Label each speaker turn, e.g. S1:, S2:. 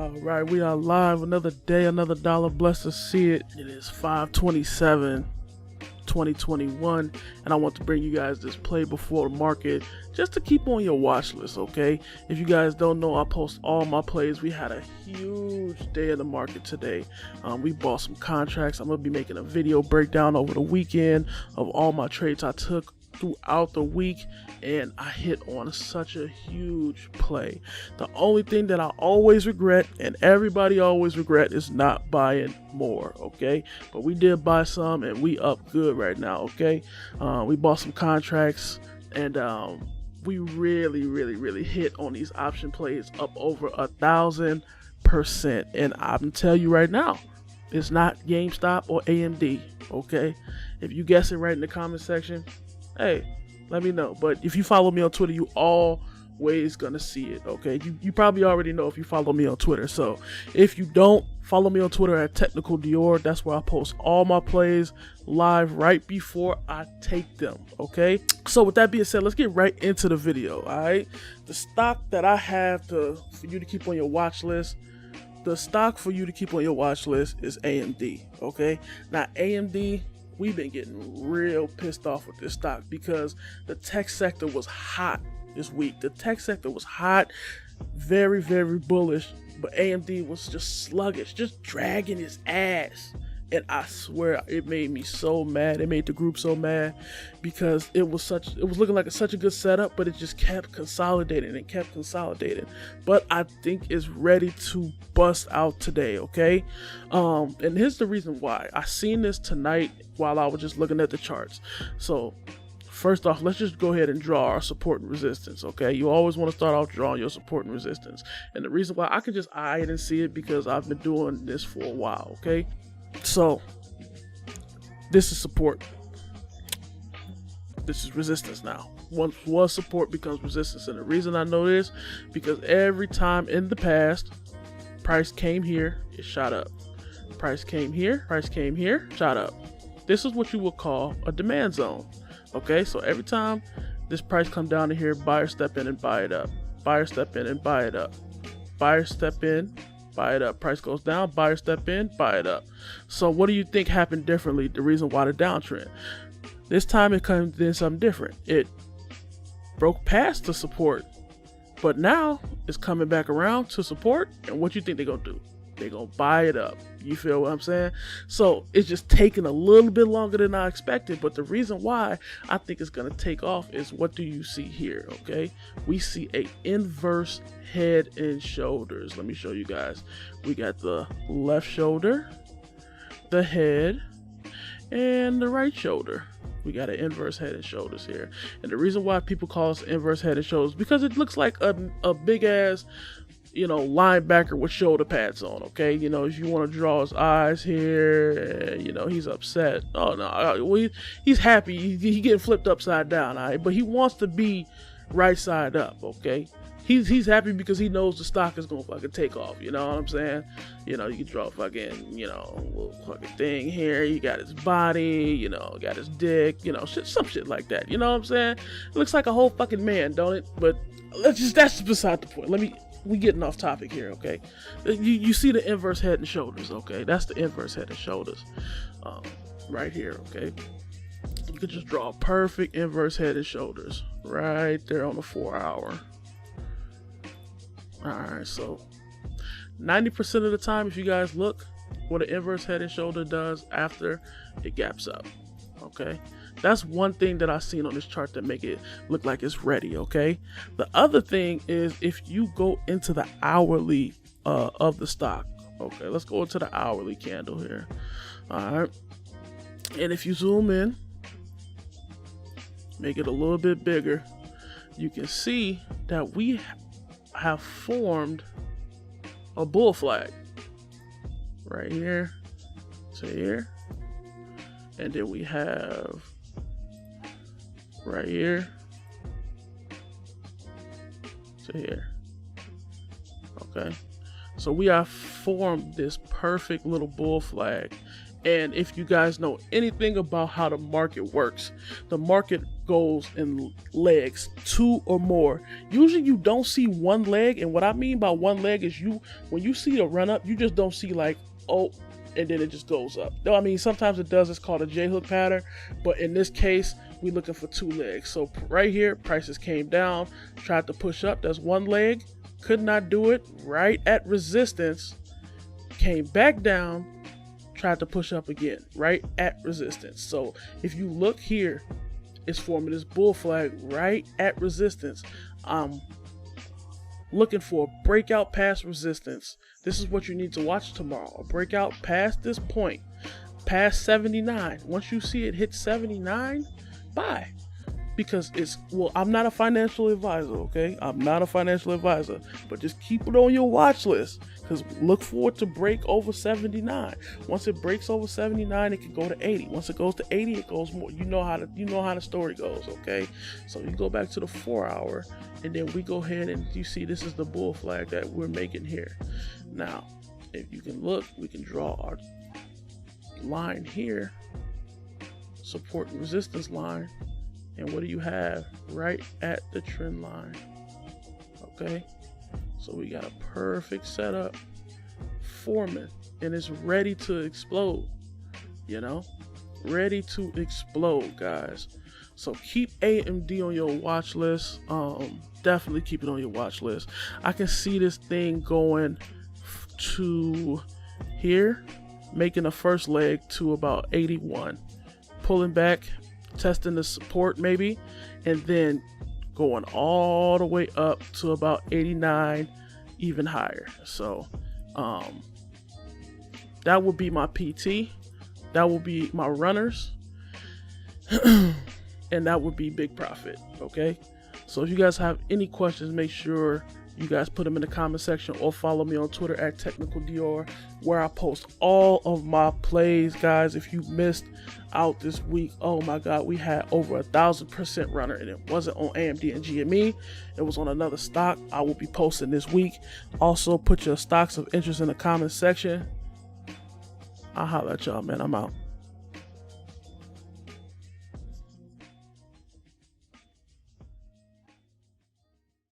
S1: All right, we are live. Another day, another dollar. Blessed to see it. It is 5/27, 2021, and I want to bring you guys this play before the market just to keep on your watch list, okay? If you guys don't know, I post all my plays. We had a huge day in the market today. We bought some contracts. I'm gonna be making a video breakdown over the weekend of all my trades I took throughout the week, and I hit on such a huge play. The only thing that I always regret, and everybody always regret, is not buying more, okay? But we did buy some, and we up good right now, okay? We bought some contracts, and we really hit on these option plays up over 1,000%. And I'm tell you right now, it's not GameStop or AMD, okay? If you guess it right in the comment section, hey, let me know. But if you follow me on Twitter, you always gonna see it, okay? You probably already know if you follow me on Twitter. So if you don't, follow me on Twitter at Technical Dior. That's where I post all my plays live right before I take them, okay? So with that being said, let's get right into the video, all right? The stock that I have for you to keep on your watch list, the stock for you to keep on your watch list is AMD, okay? Now AMD, we've been getting real pissed off with this stock because the tech sector was hot this week. The tech sector was hot, very bullish, but AMD was just sluggish, just dragging his ass. And I swear it made me so mad. It made the group so mad because it was looking like such a good setup, but it just kept consolidating and kept consolidating. But I think it's ready to bust out today, okay? And here's the reason why. I seen this tonight while I was just looking at the charts. So first off, let's just go ahead and draw our support and resistance, okay? You always want to start off drawing your support and resistance. And the reason why I could just eye it and see it because I've been doing this for a while, okay? So this is support. This is resistance now. Once was support becomes resistance. And the reason I know this, because every time in the past, price came here, it shot up. Price came here, shot up. This is what you would call a demand zone. Okay, so every time this price come down to here, buyers step in and buy it up. Buyers step in and buy it up. Buyers step in, buy it up. Price goes down, buyers step in, buy it up. So what do you think happened differently? The reason why the downtrend. This time it comes in something different. It broke past the support, but now it's coming back around to support. And what you think they're gonna do? They're gonna buy it up. You feel what I'm saying? So it's just taking a little bit longer than I expected. But the reason why I think it's gonna take off is, what do you see here? Okay, we see a inverse head and shoulders. Let me show you guys. We got the left shoulder, the head, and the right shoulder. We got an inverse head and shoulders here. And the reason why people call us inverse head and shoulders, because it looks like a big ass, you know, linebacker with shoulder pads on, okay? You know, if you want to draw his eyes here, you know, he's upset. Oh, no, well, he's happy. He getting flipped upside down, all right? But he wants to be right side up, okay? He's happy because he knows the stock is going to fucking take off, you know what I'm saying? You know, you can draw fucking, you know, little fucking thing here. You got his body, you know, got his dick, you know, some shit like that, you know what I'm saying? It looks like a whole fucking man, don't it? But that's beside the point. We getting off topic here, okay? You see the inverse head and shoulders, okay? That's the inverse head and shoulders, right here, okay? You could just draw a perfect inverse head and shoulders right there on the 4 hour. All right, so 90% of the time, if you guys look, what an inverse head and shoulder does after it gaps up, okay? That's one thing that I've seen on this chart that make it look like it's ready, okay? The other thing is if you go into the hourly of the stock, okay? Let's go into the hourly candle here, all right? And if you zoom in, make it a little bit bigger, you can see that we have formed a bull flag right here to here, and then we have right here to here, okay? So we have formed this perfect little bull flag, And if you guys know anything about how the market works, the market goes in legs, 2 or more. Usually you don't see one leg, and what I mean by one leg is when you see the run up, you just don't see like, oh, and then it just goes up. No, I mean, sometimes it does. It's called a J-hook pattern, but in this case, we're looking for 2 legs. So right here, prices came down, tried to push up. That's one leg, could not do it. Right at resistance, came back down, tried to push up again, right at resistance. So if you look here, it's forming this bull flag right at resistance. I'm looking for a breakout past resistance. This is what you need to watch tomorrow. A breakout past this point, past 79. Once you see it hit 79, buy. Because I'm not a financial advisor, okay? I'm not a financial advisor, but just keep it on your watch list, because look for it to break over 79. Once it breaks over 79, it can go to 80. Once it goes to 80, it goes more. You know how the story goes, okay? So you go back to the 4 hour, and then we go ahead and you see this is the bull flag that we're making here. Now, if you can look, we can draw our line here, support and resistance line. And what do you have? Right at the trend line. Okay, so we got a perfect setup forming, and it's ready to explode, ready to explode, guys. So keep AMD on your watch list. Definitely keep it on your watch list. I can see this thing going to here, making the first leg to about 81, pulling back, testing the support maybe, and then going all the way up to about 89, even higher. So that would be my PT, that will be my runners, and that would be big profit. Okay, so if you guys have any questions, make sure you guys put them in the comment section, or follow me on Twitter at Technical Dior, where I post all of my plays, guys. If you missed out this week, oh my God, we had over 1,000% runner, and it wasn't on AMD and GME. It was on another stock. I will be posting this week. Also, put your stocks of interest in the comment section. I'll holler at y'all, man. I'm out.